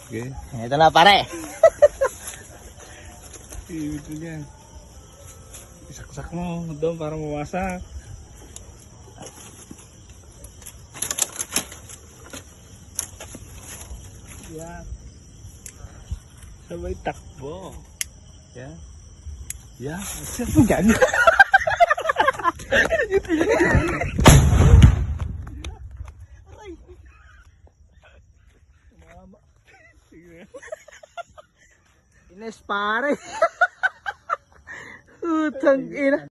Okay. Ito na pare. Ito niya. Isaksak mo doon para mawasak. Yan. Sabay takbo. Yan. Yan. Siya po dyan. Ines pare. Utang ina.